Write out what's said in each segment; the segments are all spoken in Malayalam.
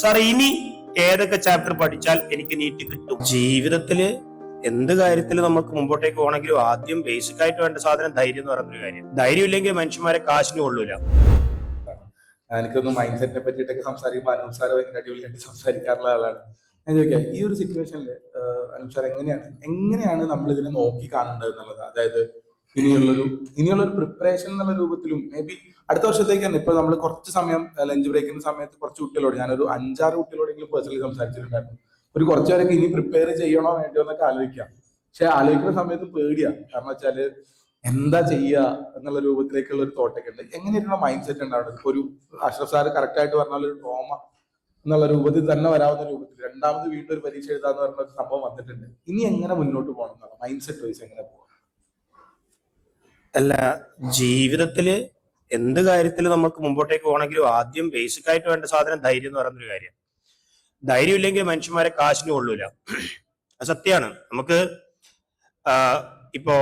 സാർ ഇനി ഏതൊക്കെ ചാപ്റ്റർ പഠിച്ചാൽ എനിക്ക് നീറ്റ് കിട്ടും? ജീവിതത്തില് എന്ത് കാര്യത്തിൽ നമുക്ക് മുമ്പോട്ടേക്ക് പോകണമെങ്കിലും ആദ്യം ബേസിക് ആയിട്ട് വേണ്ട സാധനം ധൈര്യം എന്ന് പറയുന്നൊരു കാര്യം. ധൈര്യം ഇല്ലെങ്കിൽ മനുഷ്യന്മാരെ കാശിന് കൊള്ളൂല. എനിക്കൊന്ന് മൈൻഡ് സെറ്റിനെ പറ്റിയിട്ടൊക്കെ സംസാരിക്കുമ്പോൾ അനൂപ് സാർ ഭയങ്കര അടിപൊളിയായിട്ട് സംസാരിക്കാറുള്ള ആളാണ്. ഞാൻ ചോദിക്കാം, ഈ ഒരു സിറ്റുവേഷനിൽ അനൂപ് സാർ എങ്ങനെയാണ് നമ്മൾ ഇതിനെ നോക്കി കാണേണ്ടത് എന്നുള്ളത്, അതായത് ഇനിയുള്ളൊരു പ്രിപ്പറേഷൻ എന്നുള്ള രൂപത്തിലും മേ ബി അടുത്ത വർഷത്തേക്ക് തന്നെ ഇപ്പൊ നമ്മൾ കുറച്ച് സമയം ലഞ്ച് ബ്രേക്കിന്റെ സമയത്ത് കുറച്ച് കുട്ടികളോട്, ഞാനൊരു 5-6 കുട്ടികളോടെങ്കിലും പേഴ്സണലി സംസാരിച്ചിട്ടുണ്ടായിരുന്നു, ഒരു കുറച്ചു പേരൊക്കെ ഇനി പ്രിപ്പയർ ചെയ്യണോ വേണ്ടോ എന്നൊക്കെ ആലോചിക്കാം. പക്ഷെ ആലോചിക്കുന്ന സമയത്ത് പേടിയാണ്. കാരണം വെച്ചാല് എന്താ ചെയ്യുക എന്നുള്ള രൂപത്തിലേക്കുള്ള ഒരു തോട്ടൊക്കെ ഉണ്ട്. എങ്ങനെയുള്ള മൈൻഡ് സെറ്റ് ഉണ്ടാവുന്നത്? ഇപ്പൊ ഒരു അഷ്റഫ് സാർ കറക്റ്റ് ആയിട്ട് പറഞ്ഞാൽ ഒരു ട്രോമ എന്നുള്ള രൂപത്തിൽ തന്നെ വരാവുന്ന രൂപത്തിൽ രണ്ടാമത് വീണ്ടും ഒരു പരീക്ഷ എഴുതാന്ന് പറഞ്ഞ ഒരു സംഭവം വന്നിട്ടുണ്ട്. ഇനി എങ്ങനെ മുന്നോട്ട് പോകണം എന്നുള്ള മൈൻഡ് സെറ്റ് വൈസ് എങ്ങനെ പോകണം? അല്ല, ജീവിതത്തില് എന്ത് കാര്യത്തിൽ നമുക്ക് മുമ്പോട്ടേക്ക് പോകണമെങ്കിലും ആദ്യം ബേസിക് ആയിട്ട് വേണ്ട സാധനം ധൈര്യം എന്ന് പറയുന്നൊരു കാര്യം. ധൈര്യം ഇല്ലെങ്കിൽ മനുഷ്യന്മാരെ കാശിന് കൊള്ളൂല. അത് സത്യമാണ്. നമുക്ക് ഇപ്പോ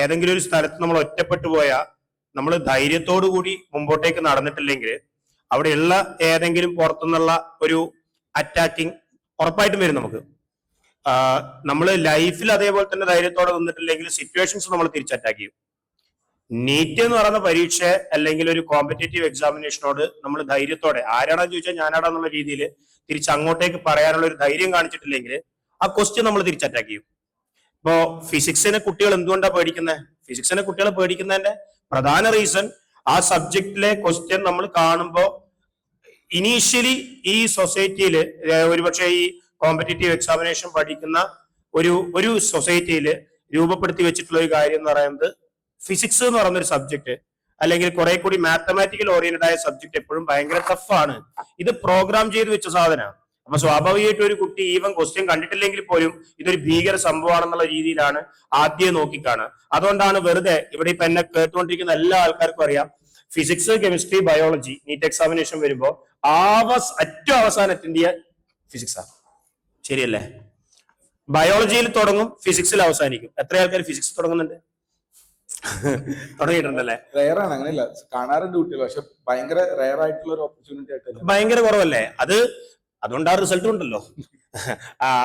ഏതെങ്കിലും ഒരു സ്ഥലത്ത് നമ്മൾ ഒറ്റപ്പെട്ടു പോയാൽ നമ്മൾ ധൈര്യത്തോടു കൂടി മുമ്പോട്ടേക്ക് നടന്നിട്ടില്ലെങ്കിൽ അവിടെയുള്ള ഏതെങ്കിലും പുറത്തുനിന്നുള്ള ഒരു അറ്റാക്കിങ് ഉറപ്പായിട്ടും വരും. നമുക്ക് നമ്മൾ ലൈഫിൽ അതേപോലെ തന്നെ ധൈര്യത്തോടെ നിന്നിട്ടില്ലെങ്കിൽ സിറ്റുവേഷൻസ് നമ്മൾ തിരിച്ച് അറ്റാക്ക് ചെയ്യും. നീറ്റ് എന്ന് പറയുന്ന പരീക്ഷ അല്ലെങ്കിൽ ഒരു കോമ്പറ്റേറ്റീവ് എക്സാമിനേഷനോട് നമ്മൾ ധൈര്യത്തോടെ, ആരാണെന്ന് ചോദിച്ചാൽ ഞാനാടാന്നുള്ള രീതിയിൽ തിരിച്ച് അങ്ങോട്ടേക്ക് പറയാനുള്ള ഒരു ധൈര്യം കാണിച്ചിട്ടില്ലെങ്കിൽ ആ ക്വസ്റ്റ്യൻ നമ്മൾ തിരിച്ച് അറ്റാക്ക് ചെയ്യും. ഇപ്പോ ഫിസിക്സിനെ കുട്ടികൾ എന്തുകൊണ്ടാണ് പേടിക്കുന്നത്? ഫിസിക്സിനെ കുട്ടികൾ പേടിക്കുന്നതിന്റെ പ്രധാന റീസൺ ആ സബ്ജക്റ്റിലെ ക്വസ്റ്റ്യൻ നമ്മൾ കാണുമ്പോൾ ഇനീഷ്യലി ഈ സൊസൈറ്റിയിൽ, ഒരുപക്ഷെ ഈ കോമ്പറ്റേറ്റീവ് എക്സാമിനേഷൻ പഠിക്കുന്ന ഒരു സൊസൈറ്റിയിൽ രൂപപ്പെടുത്തി വെച്ചിട്ടുള്ള ഒരു കാര്യം എന്ന് പറയുന്നത് ഫിസിക്സ് എന്ന് പറയുന്ന ഒരു സബ്ജക്ട് അല്ലെങ്കിൽ കുറെ കൂടി മാത്തമാറ്റിക്കൽ ഓറിയന്റഡ് ആയ സബ്ജക്ട് എപ്പോഴും ഭയങ്കര ടഫാണ്. ഇത് പ്രോഗ്രാം ചെയ്ത് വെച്ച സാധനമാണ്. അപ്പൊ സ്വാഭാവികമായിട്ട് ഒരു കുട്ടി ഈവൻ ക്വസ്റ്റ്യൻ കണ്ടിട്ടില്ലെങ്കിൽ പോലും ഇതൊരു ഭീകര സംഭവമാണെന്നുള്ള രീതിയിലാണ് ആദ്യം നോക്കിക്കാണുക. അതുകൊണ്ടാണ് വെറുതെ ഇവിടെ ഇപ്പൊ എന്നെ കേട്ടുകൊണ്ടിരിക്കുന്ന എല്ലാ ആൾക്കാർക്കും അറിയാം, physics, chemistry, biology NEET examination വരുമ്പോൾ ഏറ്റവും അവസാനം അറ്റൻഡ് ചെയ്യാൻ ഫിസിക്സാണ്. ശരിയല്ലേ? ബയോളജിയിൽ തുടങ്ങും, ഫിസിക്സിൽ അവസാനിക്കും. എത്ര ആൾക്കാർ ഫിസിക്സ് തുടങ്ങുന്നുണ്ട്? തുടങ്ങിയിട്ടുണ്ടല്ലേ? റയറാണ്, അങ്ങനെയല്ല, കാണാറുണ്ട് കുട്ടികൾ, പക്ഷെ ഭയങ്കര റയർ ആയിട്ടുള്ള ഒരു ഓപ്പർച്യൂണിറ്റി ആയിട്ട് ഭയങ്കര കുറവല്ലേ? അതുകൊണ്ട് ആ റിസൾട്ട് ഉണ്ടല്ലോ,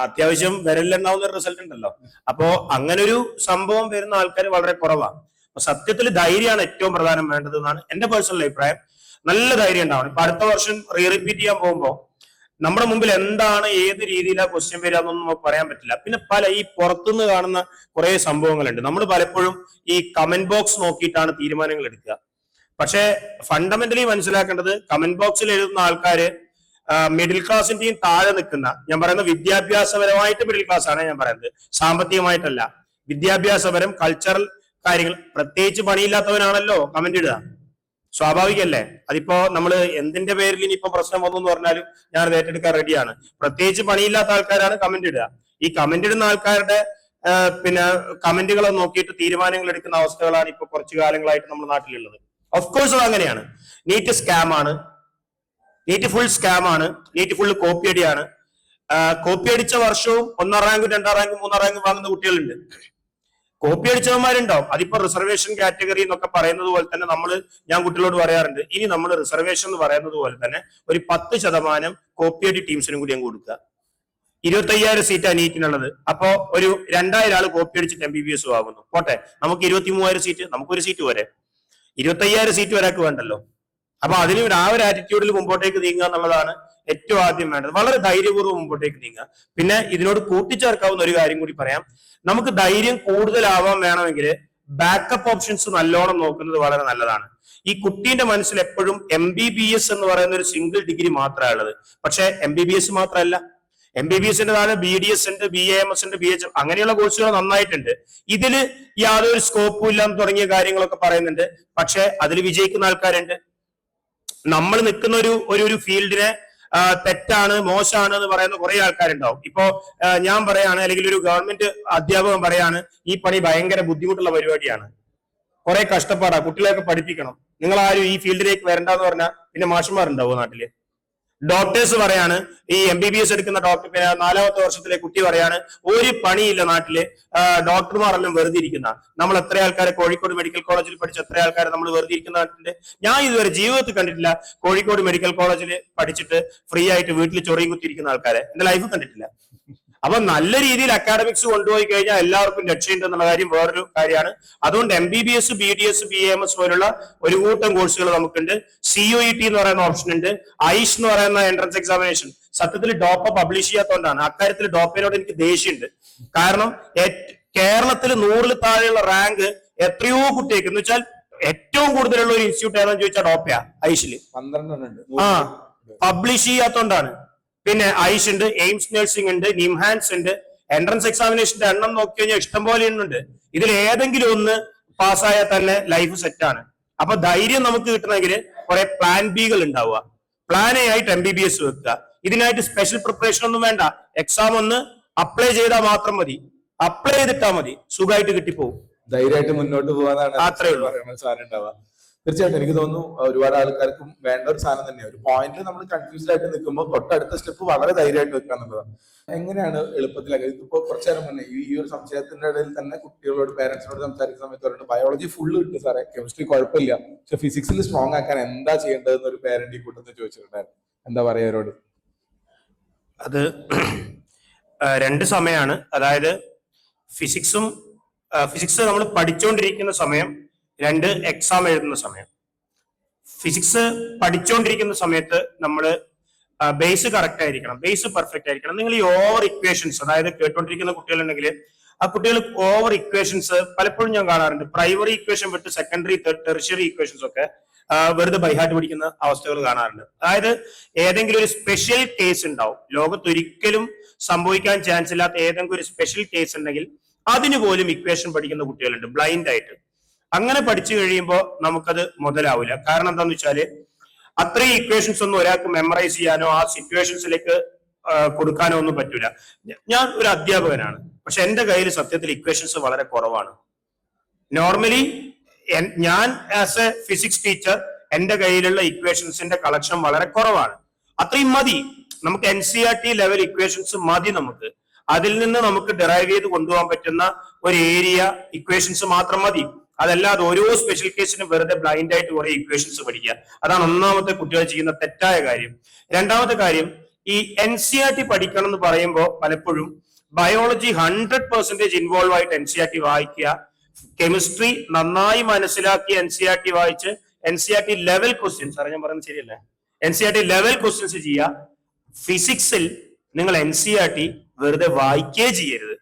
അത്യാവശ്യം വിരലിലെണ്ണാവുന്ന റിസൾട്ട് ഉണ്ടല്ലോ. അപ്പോ അങ്ങനൊരു സംഭവം വരുന്ന ആൾക്കാർ വളരെ കുറവാണ്. അപ്പൊ സത്യത്തിൽ ധൈര്യമാണ് ഏറ്റവും പ്രധാനം വേണ്ടത് എന്നാണ് എന്റെ പേഴ്സണൽ അഭിപ്രായം. നല്ല ധൈര്യം ഉണ്ടാവണം. ഇപ്പൊ അടുത്ത വർഷം റിപ്പീറ്റ് ചെയ്യാൻ പോകുമ്പോൾ നമ്മുടെ മുമ്പിൽ എന്താണ്, ഏത് രീതിയിലാണ് ക്വസ്റ്റ്യൻ വരിക എന്നൊന്നും നമുക്ക് പറയാൻ പറ്റില്ല. പിന്നെ ഈ പുറത്തുനിന്ന് കാണുന്ന കുറെ സംഭവങ്ങളുണ്ട്. നമ്മൾ പലപ്പോഴും ഈ കമന്റ് ബോക്സ് നോക്കിയിട്ടാണ് തീരുമാനങ്ങൾ എടുക്കുക. പക്ഷെ ഫണ്ടമെന്റലി മനസ്സിലാക്കേണ്ടത്, കമന്റ് ബോക്സിൽ എഴുതുന്ന ആൾക്കാര് മിഡിൽ ക്ലാസിന്റെയും താഴെ നിൽക്കുന്ന, ഞാൻ പറയുന്നത് വിദ്യാഭ്യാസപരമായിട്ട് മിഡിൽ ക്ലാസ് ആണ് ഞാൻ പറയുന്നത്, സാമ്പത്തികമായിട്ടല്ല. വിദ്യാഭ്യാസപരം, കൾച്ചറൽ കാര്യങ്ങൾ, പ്രത്യേകിച്ച് പണിയില്ലാത്തവനാണല്ലോ കമന്റ് ഇടുക. സ്വാഭാവികല്ലേ? അതിപ്പോ നമ്മൾ എന്തിന്റെ പേരിൽ ഇനിയിപ്പോ പ്രശ്നം വന്നു എന്ന് പറഞ്ഞാലും ഞാൻ ഏറ്റെടുക്കാൻ റെഡിയാണ്. പ്രത്യേകിച്ച് പണിയില്ലാത്ത ആൾക്കാരാണ് കമന്റ് ഇടുക. ഈ കമന്റ് ഇടുന്ന ആൾക്കാരുടെ കമന്റുകളെ നോക്കിയിട്ട് തീരുമാനങ്ങൾ എടുക്കുന്ന അവസ്ഥകളാണ് ഇപ്പൊ കുറച്ചു കാലങ്ങളായിട്ട് നമ്മുടെ നാട്ടിലുള്ളത്. ഓഫ് കോഴ്സ് അത് അങ്ങനെയാണ്. നീറ്റ് സ്കാം ആണ്, നീറ്റ് ഫുൾ സ്കാം ആണ്, നീറ്റ് ഫുൾ കോപ്പി അടിയാണ്. കോപ്പി അടിച്ച വർഷവും 1ാം റാങ്കും 2ാം റാങ്കും 3ാം റാങ്കും വാങ്ങുന്ന കുട്ടികളുണ്ട്. കോപ്പി അടിച്ചവന്മാരുണ്ടാവും. അതിപ്പോ റിസർവേഷൻ കാറ്റഗറി എന്നൊക്കെ പറയുന്നത് പോലെ തന്നെ ഞാൻ കുട്ടികളോട് പറയാറുണ്ട്, ഇനി നമ്മൾ റിസർവേഷൻ എന്ന് പറയുന്നത് പോലെ തന്നെ ഒരു 10% കോപ്പി അടി ടീംസിനും കൂടി അങ്ങ് കൊടുക്കുക. 25,000 സീറ്റാണ് നീറ്റിനുള്ളത്. അപ്പോ ഒരു 2,000 ആള് കോപ്പി അടിച്ചിട്ട് MBBS ആകുന്നു. പോട്ടെ, നമുക്ക് 23,000 സീറ്റ്, നമുക്കൊരു സീറ്റ് വരെ 25,000 സീറ്റ് ഒരാൾക്ക് വേണ്ടല്ലോ. അപ്പൊ അതിന് ആ ഒരു ആറ്റിറ്റ്യൂഡിൽ മുമ്പോട്ടേക്ക് നീങ്ങുക എന്നുള്ളതാണ് ഏറ്റവും ആദ്യം വേണ്ടത്. വളരെ ധൈര്യപൂർവ്വം മുമ്പോട്ടേക്ക് നീങ്ങുക. പിന്നെ ഇതിനോട് കൂട്ടിച്ചേർക്കാവുന്ന ഒരു കാര്യം കൂടി പറയാം. നമുക്ക് ധൈര്യം കൂടുതലാവാൻ വേണമെങ്കിൽ ബാക്കപ്പ് ഓപ്ഷൻസ് നല്ലോണം നോക്കുന്നത് വളരെ നല്ലതാണ്. ഈ കുട്ടീന്റെ മനസ്സിൽ എപ്പോഴും MBBS എന്ന് പറയുന്ന ഒരു സിംഗിൾ ഡിഗ്രി മാത്രമേ ഉള്ളത്. പക്ഷെ MBBS മാത്രമല്ല, MBBSന്റെ താഴെ BDS ഉണ്ട്, BAMS ഉണ്ട്, BHM, അങ്ങനെയുള്ള കോഴ്സുകൾ നന്നായിട്ടുണ്ട്. ഇതില് യാതൊരു സ്കോപ്പും ഇല്ല തുടങ്ങിയ കാര്യങ്ങളൊക്കെ പറയുന്നുണ്ട്. പക്ഷെ അതിൽ വിജയിക്കുന്ന ആൾക്കാരുണ്ട്. നമ്മൾ നിൽക്കുന്ന ഒരു ഫീൽഡിനെ തെറ്റാണ്, മോശമാണ് എന്ന് പറയുന്ന കുറെ ആൾക്കാരുണ്ടാവും. ഇപ്പോ ഞാൻ പറയാണ്, അല്ലെങ്കിൽ ഒരു ഗവൺമെന്റ് അധ്യാപകൻ പറയാണ്, ഈ പണി ഭയങ്കര ബുദ്ധിമുട്ടുള്ള പരിപാടിയാണ്, കുറെ കഷ്ടപ്പാടാ, കുട്ടികളെയൊക്കെ പഠിപ്പിക്കണം, നിങ്ങൾ ആരും ഈ ഫീൽഡിലേക്ക് വരണ്ടെന്ന് പറഞ്ഞാൽ പിന്നെ മാഷന്മാരുണ്ടാവും നാട്ടില്. ഡോക്ടേഴ്സ് പറയാണ്, ഈ MBBS എടുക്കുന്ന ഡോക്ടർ 4ാമത്തെ വർഷത്തിലെ കുട്ടി പറയാണ് ഒരു പണിയില്ല നാട്ടില്, ഡോക്ടർമാരെല്ലാം വെറുതെ ഇരിക്കുന്ന. നമ്മൾ എത്ര ആൾക്കാരെ കോഴിക്കോട് മെഡിക്കൽ കോളേജിൽ പഠിച്ച എത്ര ആൾക്കാരെ നമ്മൾ വെറുതെ ഇരിക്കുന്ന നാട്ടില്. ഞാൻ ഇതുവരെ ജീവിതത്തിൽ കണ്ടിട്ടില്ല കോഴിക്കോട് മെഡിക്കൽ കോളേജിൽ പഠിച്ചിട്ട് ഫ്രീ ആയിട്ട് വീട്ടിൽ ചൊറിയും കുത്തിയിരിക്കുന്ന ആൾക്കാരെ എന്റെ ലൈഫ് കണ്ടിട്ടില്ല. അപ്പൊ നല്ല രീതിയിൽ അക്കാഡമിക്സ് കൊണ്ടുപോയി കഴിഞ്ഞാൽ എല്ലാവർക്കും രക്ഷയുണ്ട് എന്നുള്ള കാര്യം വേറൊരു കാര്യമാണ്. അതുകൊണ്ട് MBBS, BDS, BAMS പോലുള്ള ഒരു കൂട്ടം കോഴ്സുകൾ നമുക്കുണ്ട്. CUET എന്ന് പറയുന്ന ഓപ്ഷൻ ഉണ്ട്. ഐഷ് എന്ന് പറയുന്ന എൻട്രൻസ് എക്സാമിനേഷൻ. സത്യത്തിൽ ഡോപ്പ പബ്ലിഷ് ചെയ്യാത്തതുകൊണ്ടാണ്. അക്കാര്യത്തിൽ ഡോപ്പയോട് എനിക്ക് ദേഷ്യമുണ്ട്. കാരണം കേരളത്തിൽ 100ൽ താഴെയുള്ള റാങ്ക് എത്രയോ കുട്ടിയേക്ക് എന്ന് വെച്ചാൽ ഏറ്റവും കൂടുതലുള്ള ഒരു ഇൻസ്റ്റിറ്റ്യൂട്ട് ഏതാണെന്ന് ചോദിച്ചാൽ ഡോപ്പയാ. ഐഷില് 12 പബ്ലിഷ് ചെയ്യാത്തോണ്ടാണ്. പിന്നെ ഐഷ് ഉണ്ട്, എയിംസ് നഴ്സിംഗ് ഉണ്ട്, നിംഹാൻസ് ഉണ്ട്. എൻട്രൻസ് എക്സാമിനേഷന്റെ എണ്ണം നോക്കി കഴിഞ്ഞാൽ ഇഷ്ടംപോലെ ഉണ്ട്. ഇതിൽ ഏതെങ്കിലും ഒന്ന് പാസ്സായാൽ തന്നെ ലൈഫ് സെറ്റാണ്. അപ്പൊ ധൈര്യം നമുക്ക് കിട്ടണമെങ്കിൽ കുറെ പ്ലാൻ ബികൾ ഉണ്ടാവുക. പ്ലാൻ എ ആയിട്ട് MBBS വെക്കുക. ഇതിനായിട്ട് സ്പെഷ്യൽ പ്രിപ്പറേഷൻ ഒന്നും വേണ്ട. എക്സാം ഒന്ന് അപ്ലൈ ചെയ്താൽ മാത്രം മതി. അപ്ലൈ ചെയ്തിട്ടാ മതി, സുഖമായിട്ട് കിട്ടിപ്പോകും. ധൈര്യമായിട്ട് മുന്നോട്ട് പോകാനാണ് അത്രേ ഉള്ളൂ. സാധനം ഉണ്ടാവുക. തീർച്ചയായിട്ടും എനിക്ക് തോന്നുന്നു ഒരുപാട് ആൾക്കാർക്കും വേണ്ട ഒരു സാധനം തന്നെയാണ്. ഒരു പോയിന്റിൽ നമ്മൾ കൺഫ്യൂസ്ഡ് ആയിട്ട് നിൽക്കുമ്പോൾ തൊട്ടടുത്ത സ്റ്റെപ്പ് വളരെ ധൈര്യമായിട്ട് വെക്കുക എന്നുള്ളതാണ്. എങ്ങനെയാണ് എളുപ്പത്തിലാക്കുക? ഇതിപ്പോ കുറച്ചു നേരം മുന്നേ ഈ ഒരു സംശയത്തിന്റെ ഇടയിൽ തന്നെ കുട്ടികളോട് പേരൻസിനോട് സംസാരിക്കുന്ന സമയത്ത് പറയുന്നത് ബയോളജി ഫുള്ള് കിട്ടും സാറേ, കെമിസ്ട്രി കുഴപ്പമില്ല, പക്ഷെ ഫിസിക്സിൽ സ്ട്രോങ് ആക്കാൻ എന്താ ചെയ്യേണ്ടതെന്ന് ഒരു പേരന്റ് ഈ കൂട്ടത്തിൽ ചോദിച്ചിട്ടുണ്ടായിരുന്നു. എന്താ പറയാ അവരോട്? അത് രണ്ട് സമയമാണ്. അതായത് ഫിസിക്സ് നമ്മൾ പഠിച്ചുകൊണ്ടിരിക്കുന്ന സമയം, 2 എക്സാം എഴുതുന്ന സമയം. ഫിസിക്സ് പഠിച്ചുകൊണ്ടിരിക്കുന്ന സമയത്ത് നമ്മൾ ബേസ് കറക്റ്റ് ആയിരിക്കണം, ബേസ് പെർഫെക്റ്റ് ആയിരിക്കണം. നിങ്ങൾ ഈ ഓവർ ഇക്വേഷൻസ്, അതായത് കേട്ടുകൊണ്ടിരിക്കുന്ന കുട്ടികളുണ്ടെങ്കിൽ ആ കുട്ടികൾ ഓവർ ഇക്വേഷൻസ് പലപ്പോഴും ഞാൻ കാണാറുണ്ട്. പ്രൈമറി ഇക്വേഷൻ വിട്ട് സെക്കൻഡറി, ടെറിഷ്യറി ഇക്വേഷൻസ് ഒക്കെ വെറുതെ ബൈഹാർട്ട് പിടിക്കുന്ന അവസ്ഥകൾ കാണാറുണ്ട്. അതായത് ഏതെങ്കിലും ഒരു സ്പെഷ്യൽ കേസ് ഉണ്ടാവും, ലോകത്തൊരിക്കലും സംഭവിക്കാൻ ചാൻസ് ഇല്ലാത്ത ഏതെങ്കിലും ഒരു സ്പെഷ്യൽ കേസ് ഉണ്ടെങ്കിൽ അതിന് പോലും ഇക്വേഷൻ പഠിക്കുന്ന കുട്ടികളുണ്ട് ബ്ലൈൻഡ് ആയിട്ട്. അങ്ങനെ പഠിച്ചു കഴിയുമ്പോൾ നമുക്കത് മുതലാവില്ല. കാരണം എന്താന്ന് വെച്ചാല് അത്രയും ഇക്വേഷൻസ് ഒന്നും ഒരാൾക്ക് മെമ്മറൈസ് ചെയ്യാനോ ആ സിറ്റുവേഷൻസിലേക്ക് കൊടുക്കാനോ ഒന്നും പറ്റൂല. ഞാൻ ഒരു അധ്യാപകനാണ്, പക്ഷെ എന്റെ കയ്യിൽ സത്യത്തിൽ ഇക്വേഷൻസ് വളരെ കുറവാണ്. നോർമലി ഞാൻ ആസ് എ ഫിസിക്സ് ടീച്ചർ എന്റെ കയ്യിലുള്ള ഇക്വേഷൻസിന്റെ കളക്ഷൻ വളരെ കുറവാണ്. അത്രയും മതി നമുക്ക്. NCERT ലെവൽ ഇക്വേഷൻസ് മതി നമുക്ക്. അതിൽ നിന്ന് നമുക്ക് ഡെറൈവ് ചെയ്ത് കൊണ്ടുപോകാൻ പറ്റുന്ന ഒരു ഏരിയ ഇക്വേഷൻസ് മാത്രം മതി. അതല്ലാതെ ഓരോ സ്പെഷ്യൽ കേസിനും വെറുതെ ബ്ലൈൻഡ് ആയിട്ട് കുറെ ഇക്വേഷൻസ് പഠിക്കുക. അതാണ് ഒന്നാമത്തെ കുട്ടികൾ ചെയ്യുന്ന തെറ്റായ കാര്യം. രണ്ടാമത്തെ കാര്യം, ഈ NCERT പഠിക്കണം എന്ന് പറയുമ്പോൾ പലപ്പോഴും ബയോളജി 100% ഇൻവോൾവ് ആയിട്ട് NCERT വായിക്കുക, കെമിസ്ട്രി നന്നായി മനസ്സിലാക്കി NCERT വായിച്ച് NCERT ലെവൽ ക്വസ്റ്റ്യൻസ്, ഞാൻ പറയുന്നത് ശരിയല്ലേ, NCERT ലെവൽ ക്വസ്റ്റ്യൻസ് ചെയ്യുക. ഫിസിക്സിൽ നിങ്ങൾ NCERT വെറുതെ വായിക്കേ ചെയ്യരുത്.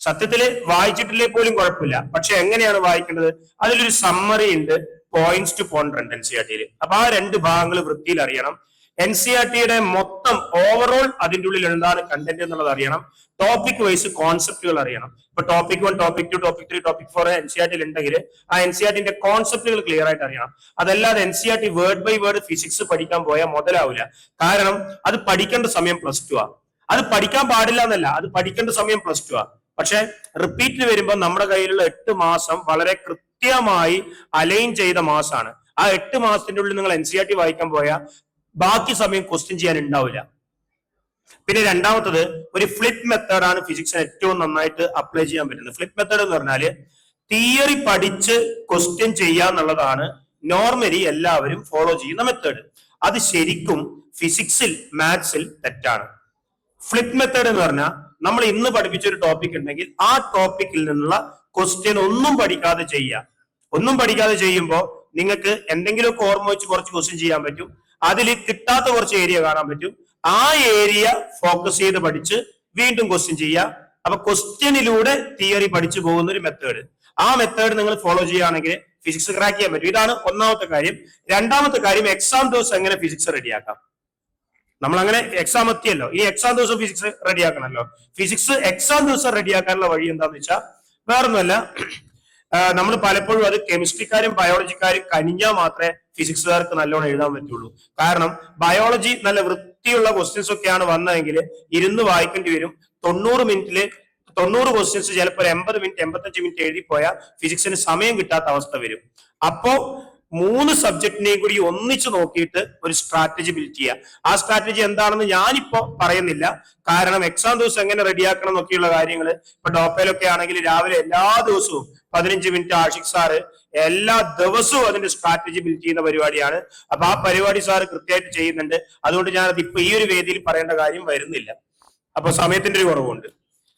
സത്യത്തില് വായിച്ചിട്ടില്ലേ പോലും കുഴപ്പമില്ല, പക്ഷെ എങ്ങനെയാണ് വായിക്കേണ്ടത്? അതിലൊരു സമ്മറി ഉണ്ട്, പോയിന്റ്സ് ടു പോണ്ടർ ഉണ്ട് NCERT. അപ്പൊ ആ 2 ഭാഗങ്ങൾ വൃത്തിയിൽ അറിയണം. NCERT മൊത്തം ഓവറോൾ അതിൻ്റെ ഉള്ളിൽ എന്താണ് കണ്ടന്റ് എന്നുള്ളത് അറിയണം. ടോപ്പിക് വൈസ് കോൺസെപ്റ്റുകൾ അറിയണം. ഇപ്പൊ topic 1, topic 2, topic 3, topic 4 NCERT ഉണ്ടെങ്കിൽ ആ NCERT കോൺസെപ്റ്റുകൾ ക്ലിയർ ആയിട്ട് അറിയണം. അതല്ലാതെ NCERT word by word physics പഠിക്കാൻ പോയാൽ മുതലാവില്ല. കാരണം അത് പഠിക്കേണ്ട സമയം +2 ആ. അത് പഠിക്കാൻ പാടില്ല എന്നല്ല, അത് പഠിക്കേണ്ട സമയം +2 ആ. പക്ഷെ റിപ്പീറ്റിൽ വരുമ്പോൾ നമ്മുടെ കയ്യിലുള്ള 8 മാസം വളരെ കൃത്യമായി അലൈൻ ചെയ്ത മാസമാണ്. ആ 8 മാസത്തിന്റെ ഉള്ളിൽ നിങ്ങൾ NCERT വായിക്കാൻ പോയാൽ ബാക്കി സമയം ക്വസ്റ്റ്യൻ ചെയ്യാൻ ഉണ്ടാവില്ല. പിന്നെ രണ്ടാമത്തത്, ഒരു ഫ്ലിപ്പ് മെത്തേഡാണ് ഫിസിക്സിന് ഏറ്റവും നന്നായിട്ട് അപ്ലൈ ചെയ്യാൻ പറ്റുന്നത്. ഫ്ലിപ്പ് മെത്തേഡ് എന്ന് പറഞ്ഞാല് തിയറി പഠിച്ച് ക്വസ്റ്റ്യൻ ചെയ്യാന്നുള്ളതാണ് നോർമലി എല്ലാവരും ഫോളോ ചെയ്യുന്ന മെത്തേഡ്. അത് ശരിക്കും ഫിസിക്സിൽ, മാത്സിൽ തെറ്റാണ്. ഫ്ലിപ്പ് മെത്തേഡ് എന്ന് പറഞ്ഞാൽ നമ്മൾ ഇന്ന് പഠിപ്പിച്ച ഒരു ടോപ്പിക് ഉണ്ടെങ്കിൽ ആ ടോപ്പിക്കിൽ നിന്നുള്ള ക്വസ്റ്റ്യൻ ഒന്നും പഠിക്കാതെ ചെയ്യുക. ഒന്നും പഠിക്കാതെ ചെയ്യുമ്പോൾ നിങ്ങൾക്ക് എന്തെങ്കിലുമൊക്കെ ഓർമ്മ വെച്ച് കുറച്ച് ക്വസ്റ്റ്യൻ ചെയ്യാൻ പറ്റും. അതിൽ കിട്ടാത്ത കുറച്ച് ഏരിയ കാണാൻ പറ്റും. ആ ഏരിയ ഫോക്കസ് ചെയ്ത് പഠിച്ച് വീണ്ടും ക്വസ്റ്റ്യൻ ചെയ്യുക. അപ്പൊ ക്വസ്റ്റ്യനിലൂടെ തിയറി പഠിച്ചു പോകുന്ന ഒരു മെത്തേഡ്. ആ മെത്തേഡ് നിങ്ങൾ ഫോളോ ചെയ്യുകയാണെങ്കിൽ ഫിസിക്സ് ക്രാക്ക് ചെയ്യാൻ പറ്റും. ഇതാണ് ഒന്നാമത്തെ കാര്യം. രണ്ടാമത്തെ കാര്യം, എക്സാം ദിവസം എങ്ങനെ ഫിസിക്സ് റെഡിയാക്കാം. നമ്മൾ അങ്ങനെ എക്സാം എത്തിയല്ലോ, ഈ എക്സാം ദിവസം ഫിസിക്സ് റെഡിയാക്കണമല്ലോ. ഫിസിക്സ് എക്സാം ദിവസം റെഡിയാക്കാനുള്ള വഴി എന്താന്ന് വെച്ചാൽ വേറൊന്നുമല്ല, നമ്മൾ പലപ്പോഴും അത് കെമിസ്ട്രിക്കാരും ബയോളജിക്കാരും കനിഞ്ഞാൽ മാത്രമേ ഫിസിക്സുകാർക്ക് നല്ലോണം എഴുതാൻ പറ്റുള്ളൂ. കാരണം ബയോളജി നല്ല വൃത്തിയുള്ള ക്വസ്റ്റ്യൻസ് ഒക്കെയാണ് വന്നതെങ്കിൽ ഇരുന്ന് വായിക്കേണ്ടി വരും. 90 മിനിറ്റില് 90 ക്വസ്റ്റ്യൻസ് ചിലപ്പോൾ 80 മിനിറ്റ് 85 മിനിറ്റ് എഴുതിപ്പോയാൽ ഫിസിക്സിന് സമയം കിട്ടാത്ത അവസ്ഥ വരും. അപ്പോ മൂന്ന് സബ്ജക്റ്റിനെയും കൂടി ഒന്നിച്ച് നോക്കിയിട്ട് ഒരു സ്ട്രാറ്റജി ബിൽഡ് ചെയ്യുക. ആ സ്ട്രാറ്റജി എന്താണെന്ന് ഞാനിപ്പോ പറയുന്നില്ല, കാരണം എക്സാം ദിവസം എങ്ങനെ റെഡിയാക്കണം എന്നൊക്കെയുള്ള കാര്യങ്ങൾ ഇപ്പൊ ഡോപ്പയിലൊക്കെ ആണെങ്കിൽ രാവിലെ എല്ലാ ദിവസവും 15 മിനിറ്റ് ആഷിഖ് സാറ് എല്ലാ ദിവസവും അതിന്റെ സ്ട്രാറ്റജി ബിൽഡ് ചെയ്യുന്ന പരിപാടിയാണ്. അപ്പൊ ആ പരിപാടി സാറ് കൃത്യമായിട്ട് ചെയ്യുന്നുണ്ട്. അതുകൊണ്ട് ഞാനത് ഇപ്പൊ ഈ ഒരു വേദിയിൽ പറയേണ്ട കാര്യം വരുന്നില്ല, അപ്പൊ സമയത്തിന്റെ ഒരു കുറവുണ്ട്.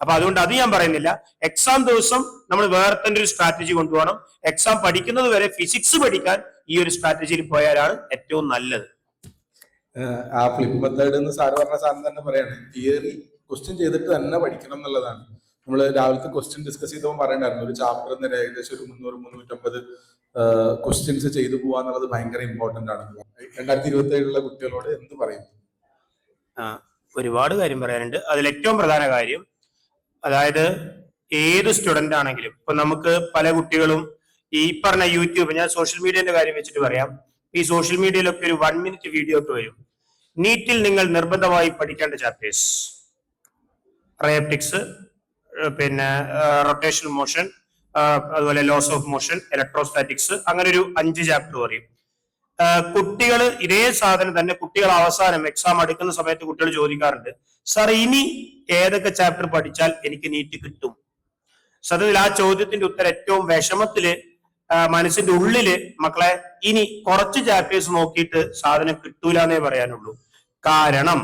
അപ്പൊ അതുകൊണ്ട് അത് ഞാൻ പറയുന്നില്ല. എക്സാം ദിവസം നമ്മൾ വേറെ തന്നെ ഒരു സ്ട്രാറ്റജി കൊണ്ടുപോകണം. എക്സാം പഠിക്കുന്നത് വരെ ഫിസിക്സ് പഠിക്കാൻ ഈ ഒരു സ്ട്രാറ്റജിയിൽ പോയാലാണ് ഏറ്റവും നല്ലത്. ആ ഫ്ലിപ്പ് മെത്തേഡ് എന്ന് സാറ് പറഞ്ഞ സാധനം തന്നെ പറയാണ്, തിയറി ക്വസ്റ്റ്യൻ ചെയ്തിട്ട് തന്നെ പഠിക്കണം എന്നുള്ളതാണ്. നമ്മൾ രാവിലത്തെ ക്വസ്റ്റ്യൻ ഡിസ്കസ് ചെയ്തപ്പോൾ പറയണ്ടായിരുന്നു, ഒരു ചാപ്റ്റർ തന്നെ ഏകദേശം ഒരു 300-350 ക്വസ്റ്റ്യൻസ് ചെയ്തു പോവാന്നുള്ളത് ഭയങ്കര ഇമ്പോർട്ടന്റ് ആണ്. 2027 കുട്ടികളോട് എന്ത് പറയും? ഒരുപാട് കാര്യം പറയാനുണ്ട്. അതിൽ ഏറ്റവും പ്രധാന കാര്യം, അതായത് ഏത് സ്റ്റുഡന്റ് ആണെങ്കിലും ഇപ്പൊ നമുക്ക് പല കുട്ടികളും ഈ പറഞ്ഞ യൂട്യൂബ്, ഞാൻ സോഷ്യൽ മീഡിയന്റെ കാര്യം വെച്ചിട്ട് പറയാം. ഈ സോഷ്യൽ മീഡിയയിലൊക്കെ ഒരു 1 മിനിറ്റ് വീഡിയോ ഒക്കെ വരും. നീറ്റിൽ നിങ്ങൾ നിർബന്ധമായി പഠിക്കേണ്ട ചാപ്റ്റേഴ്സ്: റേപ്റ്റിക്സ്, പിന്നെ റൊട്ടേഷണൽ മോഷൻ, അതുപോലെ ലോസ് ഓഫ് മോഷൻ, ഇലക്ട്രോസ്റ്റാറ്റിക്സ്, അങ്ങനെ ഒരു 5 ചാപ്റ്റർ പറയും. കുട്ടികൾ ഇതേ സാധനം തന്നെ കുട്ടികൾ അവസാനം എക്സാം എടുക്കുന്ന സമയത്ത് കുട്ടികൾ ചോദിക്കാറുണ്ട്, സാർ ഇനി ഏതൊക്കെ ചാപ്റ്റർ പഠിച്ചാൽ എനിക്ക് നീറ്റ് കിട്ടും? സത്യത്തിൽ ആ ചോദ്യത്തിന്റെ ഉത്തരം ഏറ്റവും വിഷമത്തില് മനസ്സിന്റെ ഉള്ളില്, മക്കളെ ഇനി കുറച്ച് ചാപ്റ്റേഴ്സ് നോക്കിയിട്ട് സാധനം കിട്ടൂലെന്നേ പറയാനുള്ളൂ. കാരണം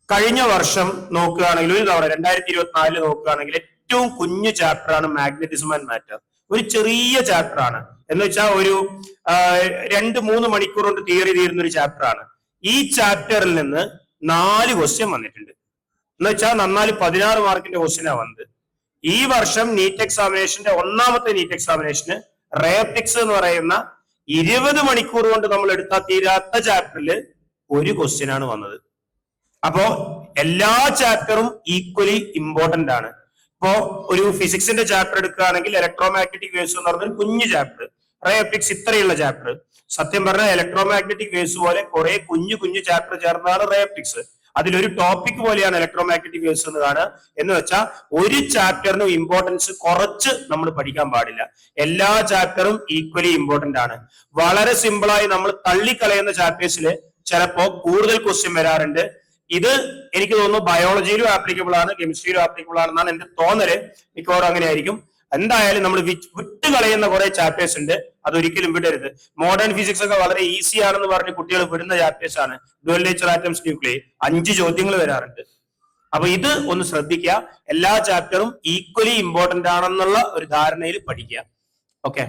കഴിഞ്ഞ വർഷം നോക്കുകയാണെങ്കിൽ, ഒരു തവണ 2024 നോക്കുകയാണെങ്കിൽ ഏറ്റവും കുഞ്ഞു ചാപ്റ്ററാണ് മാഗ്നറ്റിസം ആൻഡ് മാറ്റർ. ഒരു ചെറിയ ചാപ്റ്റർ ആണ്, എന്ന് വെച്ചാൽ ഒരു 2-3 മണിക്കൂർ കൊണ്ട് തിയറി തീരുന്ന ഒരു ചാപ്റ്റർ ആണ്. ഈ ചാപ്റ്ററിൽ നിന്ന് 4 ക്വസ്റ്റ്യൻ വന്നിട്ടുണ്ട്. എന്ന് വെച്ചാൽ 16 മാർക്കിന്റെ ക്വസ്റ്റ്യനാണ് വന്നത്. ഈ വർഷം നീറ്റ് എക്സാമിനേഷന്റെ ഒന്നാമത്തെ നീറ്റ് എക്സാമിനേഷന് റേപ്റ്റിക്സ് എന്ന് പറയുന്ന 20 മണിക്കൂർ കൊണ്ട് നമ്മൾ എടുത്താൽ തീരാത്ത ചാപ്റ്ററിൽ ഒരു ക്വസ്റ്റ്യൻ ആണ് വന്നത്. അപ്പോ എല്ലാ ചാപ്റ്ററും ഈക്വലി ഇമ്പോർട്ടന്റ് ആണ്. ഇപ്പോ ഒരു ഫിസിക്സിന്റെ ചാപ്റ്റർ എടുക്കുകയാണെങ്കിൽ ഇലക്ട്രോമാഗ്നറ്റിക് വേവ്സ് എന്ന് പറഞ്ഞ ഒരു കുഞ്ഞു ചാപ്റ്റർ, റേപ്റ്റിക്സ് ഇത്രയുള്ള ചാപ്റ്റർ. സത്യം പറഞ്ഞാൽ ഇലക്ട്രോമാഗ്നറ്റിക് വേവ്സ് പോലെ കുറെ കുഞ്ഞു കുഞ്ഞു ചാപ്റ്റർ ചേർന്നതാണ് റേപ്റ്റിക്സ്. അതിലൊരു ടോപ്പിക് പോലെയാണ് ഇലക്ട്രോമാഗ്നറ്റിക് വേവ്സ് എന്ന് കാണുക. എന്ന് വെച്ചാൽ ഒരു ചാപ്റ്ററിനും ഇമ്പോർട്ടൻസ് കുറച്ച് നമ്മൾ പഠിക്കാൻ പാടില്ല. എല്ലാ ചാപ്റ്ററും ഈക്വലി ഇമ്പോർട്ടന്റ് ആണ്. വളരെ സിമ്പിളായി നമ്മൾ തള്ളിക്കളയുന്ന ചാപ്റ്റേഴ്സിൽ ചിലപ്പോ കൂടുതൽ ക്വസ്റ്റ്യൻ വരാറുണ്ട്. ഇത് എനിക്ക് തോന്നുന്നു ബയോളജിയിലും ആപ്ലിക്കബിൾ ആണ്, കെമിസ്ട്രിയിലും ആപ്ലിക്കബിൾ ആണെന്നാണ് എന്റെ തോന്നല്. മിക്കവാറും അങ്ങനെ ആയിരിക്കും. എന്തായാലും നമ്മൾ വിട്ടുകളയുന്ന കുറെ ചാപ്റ്റേഴ്സ് ഉണ്ട്, അതൊരിക്കലും വിടരുത്. മോഡേൺ ഫിസിക്സ് ഒക്കെ വളരെ ഈസി ആണെന്ന് പറഞ്ഞ് കുട്ടികൾ വിടുന്ന ചാപ്റ്റേഴ്സ് ആണ്. ഡുവൽ നേച്ചർ ആറ്റംസ്, ന്യൂക്ലിയർ, 5 ചോദ്യങ്ങൾ വരാറുണ്ട്. അപ്പൊ ഇത് ഒന്ന് ശ്രദ്ധിക്കുക. എല്ലാ ചാപ്റ്ററും ഈക്വലി ഇമ്പോർട്ടന്റ് ആണെന്നുള്ള ഒരു ധാരണയിൽ പഠിക്കുക. ഓക്കെ.